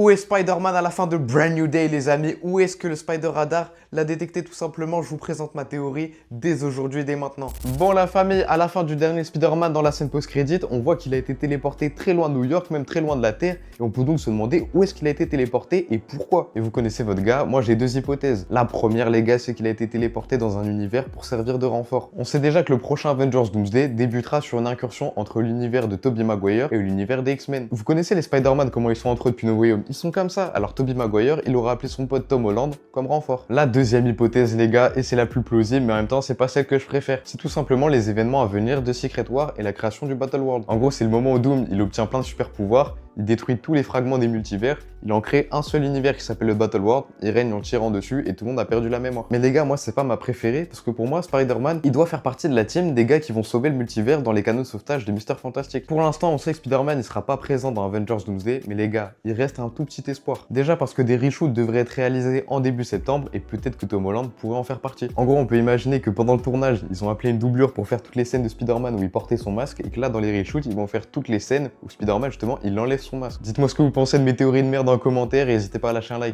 Où est Spider-Man à la fin de Brand New Day, les amis? Où est-ce que le Spider Radar l'a détecté? Tout simplement, je vous présente ma théorie dès aujourd'hui, dès maintenant. Bon, la famille, à la fin du dernier Spider-Man dans la scène post-crédit, on voit qu'il a été téléporté très loin de New York, même très loin de la Terre, et on peut donc se demander où est-ce qu'il a été téléporté et pourquoi. Et vous connaissez votre gars, moi j'ai deux hypothèses. La première, les gars, c'est qu'il a été téléporté dans un univers pour servir de renfort. On sait déjà que le prochain Avengers Doomsday débutera sur une incursion entre l'univers de Tobey Maguire et l'univers des X-Men. Vous connaissez les Spider-Man, comment ils sont entre eux depuis No Way Home? Ils sont comme ça. Alors Tobey Maguire, il aura appelé son pote Tom Holland comme renfort. La deuxième hypothèse, les gars, et c'est la plus plausible, mais en même temps, c'est pas celle que je préfère. C'est tout simplement les événements à venir de Secret War et la création du Battle World. En gros, c'est le moment où Doom, il obtient plein de super pouvoirs, il détruit tous les fragments des multivers, il en crée un seul univers qui s'appelle le Battle World, il règne en tirant dessus et tout le monde a perdu la mémoire. Mais les gars, moi c'est pas ma préférée, parce que pour moi, Spider-Man, il doit faire partie de la team des gars qui vont sauver le multivers dans les canaux de sauvetage de Mr. Fantastic. Pour l'instant, on sait que Spider-Man, il sera pas présent dans Avengers Doomsday, mais les gars, il reste un tout petit espoir. Déjà parce que des reshoots devraient être réalisés en début septembre, et peut-être que Tom Holland pourrait en faire partie. En gros, on peut imaginer que pendant le tournage, ils ont appelé une doublure pour faire toutes les scènes de Spider-Man où il portait son masque, et que là, dans les reshoots, ils vont faire toutes les scènes où Spider-Man, justement, il enlève son masque. Dites-moi ce que vous pensez de mes théories de merde en commentaire et n'hésitez pas à lâcher un like.